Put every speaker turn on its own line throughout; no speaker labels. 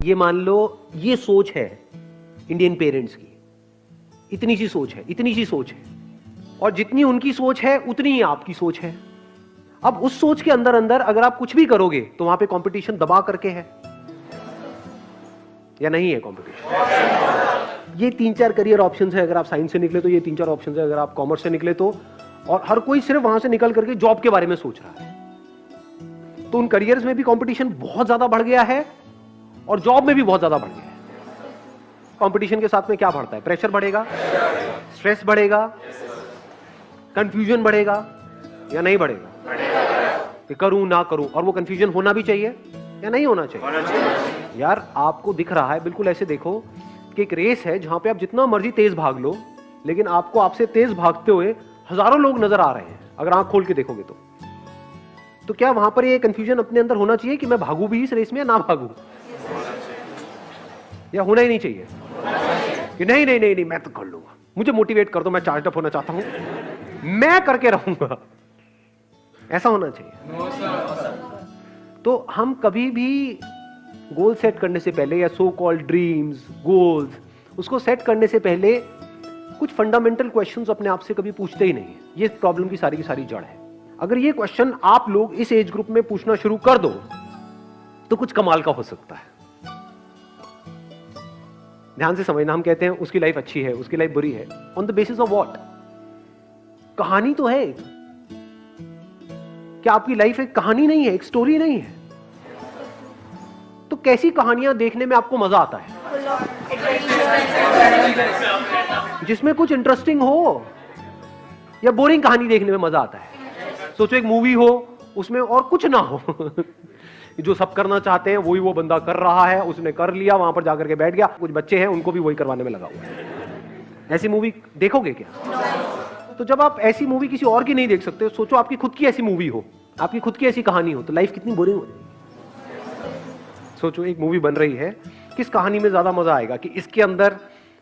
ये मान लो ये सोच है इंडियन पेरेंट्स की, इतनी सी सोच है, इतनी सी सोच है, और जितनी उनकी सोच है उतनी ही आपकी सोच है। अब उस सोच के अंदर अंदर अगर आप कुछ भी करोगे तो वहां पे कंपटीशन दबा करके है या नहीं है कंपटीशन? ये 3-4 करियर ऑप्शंस है। अगर आप साइंस से निकले तो ये 3-4 ऑप्शंस है, अगर आप कॉमर्स से निकले तो, और हर कोई सिर्फ वहां से निकल करके जॉब के बारे में सोच रहा है। तो उन करियर्स में भी कंपटीशन बहुत ज्यादा बढ़ गया है और जॉब में भी बहुत ज्यादा बढ़ गया है। कंपटीशन के साथ में क्या बढ़ता है? प्रेशर बढ़ेगा, स्ट्रेस बढ़ेगा, कंफ्यूजन बढ़ेगा या नहीं बढ़ेगा? कि करूं ना करूं, और वो कंफ्यूजन होना भी चाहिए या नहीं होना चाहिए? यार आपको दिख रहा है, बिल्कुल ऐसे देखो कि एक रेस है जहां पे आप जितना मर्जी तेज भाग लो, लेकिन आपको आपसे तेज भागते हुए हजारों लोग नजर आ रहे हैं अगर आंख खोल के देखोगे तो क्या वहां पर ये कंफ्यूजन अपने अंदर होना चाहिए कि मैं भागू भी इस रेस में या ना भागू? या होना ही नहीं चाहिए कि नहीं नहीं नहीं नहीं मैं तो कर लूंगा, मुझे मोटिवेट कर दो, मैं चार्ज अप होना चाहता हूं, मैं करके रहूंगा, ऐसा होना चाहिए? तो हम कभी भी गोल सेट करने से पहले या सो कॉल्ड ड्रीम्स, गोल्स, उसको सेट करने से पहले कुछ फंडामेंटल क्वेश्चंस अपने आप से कभी पूछते ही नहीं है। ये प्रॉब्लम की सारी जड़ है। अगर ये क्वेश्चन आप लोग इस एज ग्रुप में पूछना शुरू कर दो तो कुछ कमाल का हो सकता है। ध्यान से समझना, हम कहते हैं उसकी लाइफ अच्छी है, उसकी लाइफ बुरी है, on the basis of what? कहानी तो है। क्या आपकी लाइफ एक कहानी नहीं है, एक स्टोरी नहीं है? तो कैसी कहानियां देखने में आपको मजा आता है? जिसमें कुछ इंटरेस्टिंग हो, या बोरिंग कहानी देखने में मजा आता है? सोचो एक मूवी हो, उसमें और कुछ ना हो जो सब करना चाहते हैं वही वो बंदा कर रहा है, उसने कर लिया, वहां पर जाकर के बैठ गया, कुछ बच्चे हैं उनको भी वही करवाने में लगा हुआ है। ऐसी मूवी देखोगे क्या? तो जब आप ऐसी मूवी किसी और की नहीं देख सकते, सोचो आपकी खुद की ऐसी मूवी हो, आपकी खुद की ऐसी कहानी हो, तो लाइफ कितनी बोरिंग हो जाएगी। सोचो एक मूवी बन रही है, किस कहानी में ज्यादा मजा आएगा कि इसके अंदर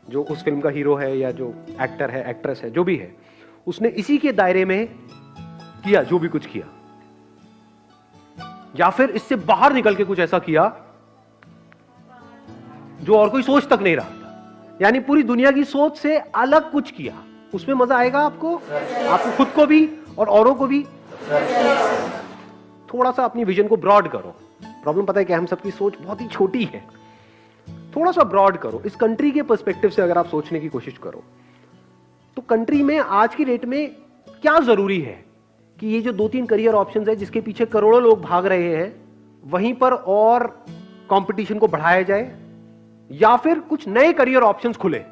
जो उस फिल्म का हीरो है या जो एक्टर है, एक्ट्रेस है, जो भी है, उसने इसी के दायरे में किया जो भी कुछ किया, या फिर इससे बाहर निकल के कुछ ऐसा किया जो और कोई सोच तक नहीं रहा था, यानी पूरी दुनिया की सोच से अलग कुछ किया, उसमें मजा आएगा आपको? आपको खुद को भी और औरों को भी। थोड़ा सा अपनी विजन को ब्रॉड करो। प्रॉब्लम पता है कि हम सबकी सोच बहुत ही छोटी है। थोड़ा सा ब्रॉड करो। इस कंट्री के पर्सपेक्टिव से अगर आप सोचने की कोशिश करो तो कंट्री में आज की डेट में क्या जरूरी है कि ये जो 2-3 करियर ऑप्शंस है जिसके पीछे करोड़ों लोग भाग रहे हैं, वहीं पर और कंपटीशन को बढ़ाया जाए, या फिर कुछ नए करियर ऑप्शंस खुले,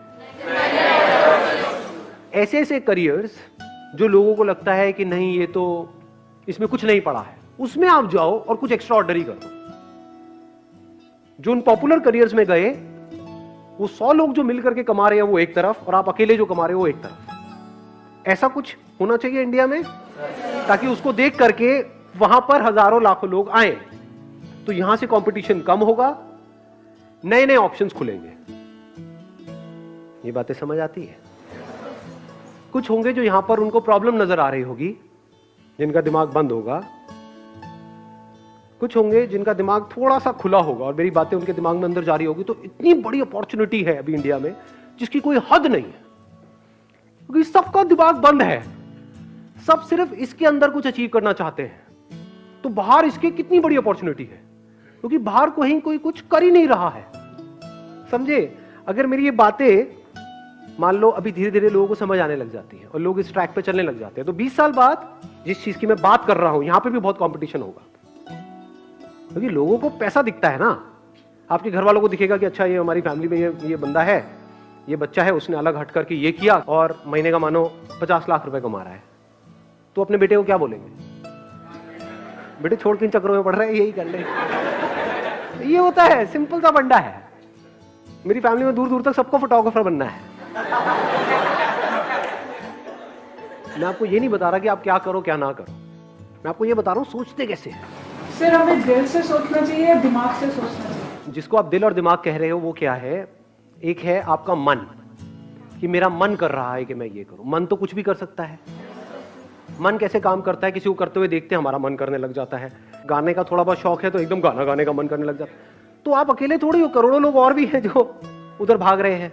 ऐसे ऐसे करियर्स जो लोगों को लगता है कि नहीं ये तो इसमें कुछ नहीं पड़ा है, उसमें आप जाओ और कुछ एक्स्ट्रा ऑर्डिनरी करो। जो उन पॉपुलर करियर्स में गए, वो 100 लोग जो मिलकर के कमा रहे हैं वो एक तरफ, और आप अकेले जो कमा रहे हो वो एक तरफ। ऐसा कुछ होना चाहिए इंडिया में, ताकि उसको देख करके वहां पर हजारों लाखों लोग आए, तो यहां से कंपटीशन कम होगा, नए नए ऑप्शंस खुलेंगे। ये बातें समझ आती है? कुछ होंगे जो यहां पर उनको प्रॉब्लम नजर आ रही होगी, जिनका दिमाग बंद होगा। कुछ होंगे जिनका दिमाग थोड़ा सा खुला होगा और मेरी बातें उनके दिमाग में अंदर जा रही होगी। तो इतनी बड़ी अपॉर्चुनिटी है अभी इंडिया में जिसकी कोई हद नहीं है, क्योंकि सबका दिमाग बंद है, सब सिर्फ इसके अंदर कुछ अचीव करना चाहते हैं। तो बाहर इसके कितनी बड़ी अपॉर्चुनिटी है, क्योंकि बाहर कहीं कोई कुछ कर ही नहीं रहा है। समझे? अगर मेरी ये बातें मान लो अभी धीरे धीरे लोगों को समझ आने लग जाती है और लोग इस ट्रैक पे चलने लग जाते हैं, तो 20 साल बाद जिस चीज की मैं बात कर रहा हूं, यहां पे भी बहुत कंपटीशन होगा, क्योंकि लोगों को पैसा दिखता है ना। आपके घर वालों को दिखेगा कि अच्छा ये हमारी फैमिली में ये बंदा है, ये बच्चा है, उसने अलग हट करके ये किया और महीने का मानो 50 लाख रुपए कमा रहा है, तो अपने बेटे को क्या बोलेंगे? बेटे छोड़ के इन चक्रों में पड़ रहा है, यही कर ले। ये होता है, सिंपल सा बंडा है। मेरी फैमिली में दूर दूर तक सबको फोटोग्राफर बनना है। मैं आपको ये नहीं बता रहा कि आप क्या करो क्या ना करो, मैं आपको ये बता रहा हूं सोचते कैसे हैं।
सर हमें दिल से सोचना चाहिए या दिमाग से सोचना चाहिए?
जिसको आप दिल और दिमाग कह रहे हो वो क्या है? एक है आपका मन, कि मेरा मन कर रहा है कि मैं ये करूं। मन तो कुछ भी कर सकता है। मन कैसे काम करता है? किसी को करते हुए देखते हैं, हमारा मन करने लग जाता है। गाने का थोड़ा बहुत शौक है तो एकदम गाना गाने का मन करने लग जाता है। तो आप अकेले थोड़ी हो, करोड़ों लोग और भी हैं जो उधर भाग रहे हैं।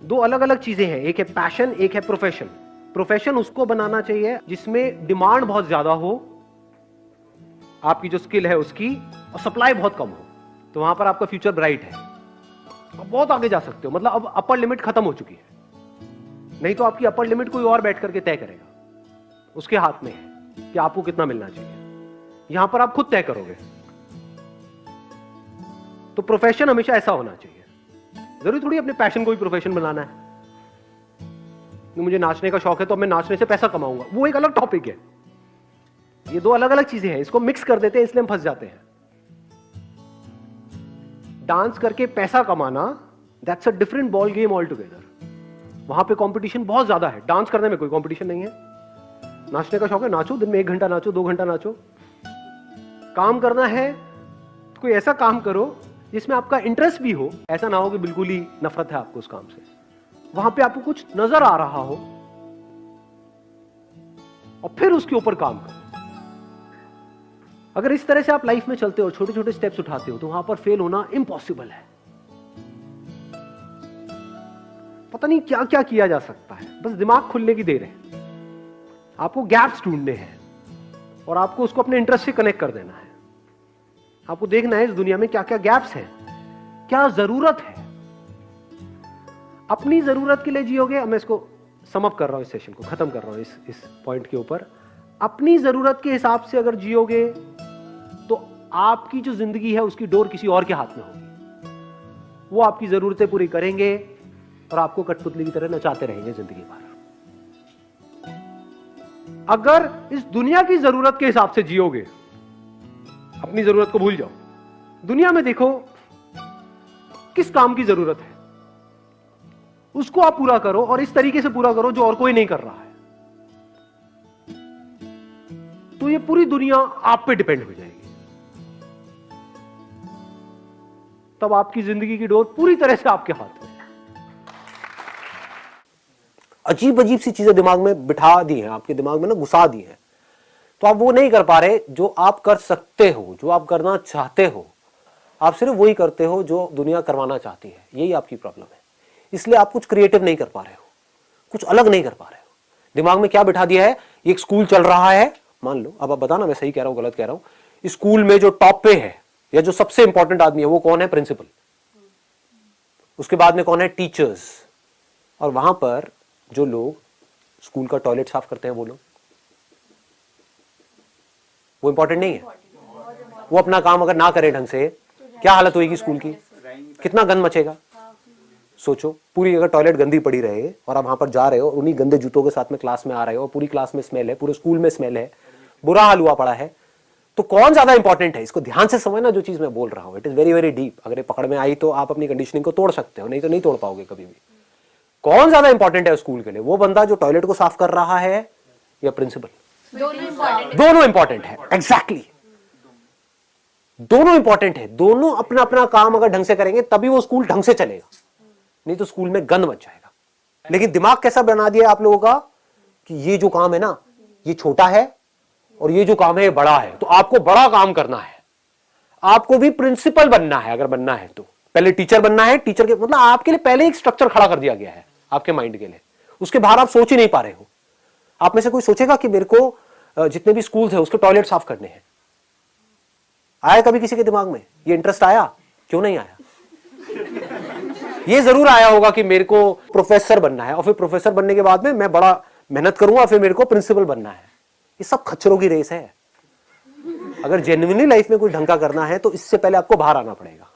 दो अलग अलग चीजें हैं, एक है पैशन, एक है प्रोफेशन। प्रोफेशन उसको बनाना चाहिए जिसमें डिमांड बहुत ज्यादा हो, आपकी जो स्किल है उसकी, और सप्लाई बहुत कम हो, तो वहां पर आपका फ्यूचर ब्राइट है, आप बहुत आगे जा सकते हो। मतलब अब अपर लिमिट खत्म हो चुकी है, नहीं तो आपकी अपर लिमिट कोई और बैठ करके तय करेगा, उसके हाथ में है कि आपको कितना मिलना चाहिए, यहां पर आप खुद तय करोगे। तो प्रोफेशन हमेशा ऐसा होना चाहिए। जरूरी थोड़ी अपने पैशन को भी प्रोफेशन बनाना है। मुझे नाचने का शौक है तो मैं नाचने से पैसा कमाऊंगा, वो एक अलग टॉपिक है। ये दो अलग अलग चीजें हैं, इसको मिक्स कर देते हैं, इसलिए हम फंस जाते हैं। डांस करके पैसा कमाना, that's a different ball game all together. वहां पे कंपटीशन बहुत ज्यादा है, डांस करने में कोई कंपटीशन नहीं है। नाचने का शौक है, नाचो, दिन में 1 घंटा नाचो, 2 घंटा नाचो। काम करना है तो कोई ऐसा काम करो जिसमें आपका इंटरेस्ट भी हो, ऐसा ना हो कि बिल्कुल ही नफरत है आपको उस काम से। वहां पे आपको कुछ नजर आ रहा हो और फिर उसके ऊपर काम करो। अगर इस तरह से आप लाइफ में चलते हो और छोटे छोटे स्टेप्स उठाते हो तो वहां पर फेल होना इम्पॉसिबल है। पता नहीं क्या क्या किया जा सकता है, बस दिमाग खुलने की देर है। आपको गैप्स ढूंढने हैं और आपको उसको अपने इंटरेस्ट से कनेक्ट कर देना है। आपको देखना है इस दुनिया में क्या क्या गैप्स हैं, क्या जरूरत है। अपनी जरूरत के लिए जियोगे, मैं इसको सम अप कर रहा हूं, इस सेशन को खत्म कर रहा हूं इस पॉइंट के ऊपर। अपनी जरूरत के हिसाब से अगर जियोगे तो आपकी जो जिंदगी है उसकी डोर किसी और के हाथ में होगी। वो आपकी जरूरतें पूरी करेंगे और आपको कठपुतली की तरह नचाते रहेंगे जिंदगी भर। अगर इस दुनिया की जरूरत के हिसाब से जियोगे, अपनी जरूरत को भूल जाओ, दुनिया में देखो किस काम की जरूरत है, उसको आप पूरा करो और इस तरीके से पूरा करो जो और कोई नहीं कर रहा है, तो ये पूरी दुनिया आप पे डिपेंड हो जाएगी। तब आपकी जिंदगी की डोर पूरी तरह से आपके हाथ में। अजीब अजीब सी चीजें दिमाग में बिठा दी हैं, आपके दिमाग में ना घुसा दी हैं, तो आप वो नहीं कर पा रहे जो आप कर सकते हो, जो आप करना चाहते हो। आप सिर्फ वही करते हो जो दुनिया करवाना चाहती है, यही आपकी प्रॉब्लम है। इसलिए आप कुछ क्रिएटिव नहीं कर पा रहे हो, कुछ अलग नहीं कर पा रहे हो। दिमाग में क्या बिठा दिया है, एक स्कूल चल रहा है, मान लो, अब आप बताना मैं सही कह रहा हूं गलत कह रहा हूं। स्कूल में जो टॉप पे है या जो सबसे इंपॉर्टेंट आदमी है वो कौन है, प्रिंसिपल। उसके बाद में कौन है, टीचर्स। और वहां पर जो लोग स्कूल का टॉयलेट साफ करते हैं वो लोग, वो इंपॉर्टेंट नहीं है। वो अपना काम अगर ना करे ढंग से, क्या हालत होगी स्कूल की, कितना गंद मचेगा। सोचो, पूरी अगर टॉयलेट गंदी पड़ी रहे और आप वहां पर जा रहे हो, उन्हीं गंदे जूतों के साथ में क्लास में आ रहे हो, पूरी क्लास में स्मेल है, पूरे स्कूल में स्मेल है, बुरा हाल हुआ पड़ा है, तो कौन ज्यादा इंपॉर्टेंट है। इसको ध्यान से समझना जो चीज मैं बोल रहा हूं, it is very very deep. अगर ये पकड़ में आई तो आप अपनी कंडीशनिंग को तोड़ सकते हो, नहीं तो नहीं तोड़ पाओगे कभी भी। कौन ज्यादा इंपॉर्टेंट है स्कूल के लिए, वो बंदा जो टॉयलेट को साफ कर रहा है या प्रिंसिपल? दोनों इंपॉर्टेंट है, एग्जैक्टली। दोनों इंपॉर्टेंट है। दोनों अपना अपना काम अगर ढंग से करेंगे तभी वो स्कूल ढंग से चलेगा, नहीं तो स्कूल में गंद मच जाएगा। लेकिन दिमाग कैसा बना दिया आप लोगों का कि ये जो काम है ना ये छोटा है और ये जो काम है ये बड़ा है, तो आपको बड़ा काम करना है। आपको भी प्रिंसिपल बनना है, अगर बनना है तो पहले टीचर बनना है। टीचर के मतलब आपके लिए पहले एक स्ट्रक्चर खड़ा कर दिया गया है आपके माइंड के लिए, उसके बाहर आप सोच ही नहीं पा रहे हो। आप में से कोई सोचेगा कि मेरे को जितने भी स्कूल थे उसके टॉयलेट साफ करने हैं? आया कभी किसी के दिमाग में ये इंटरेस्ट आया? क्यों नहीं आया? ये जरूर आया होगा कि मेरे को प्रोफेसर बनना है और फिर प्रोफेसर बनने के बाद में मैं बड़ा मेहनत करूंगा, फिर मेरे को प्रिंसिपल बनना है। ये सब खच्चरों की रेस है। अगर जेन्युइनली लाइफ में कुछ ढंग का करना है तो इससे पहले आपको बाहर आना पड़ेगा।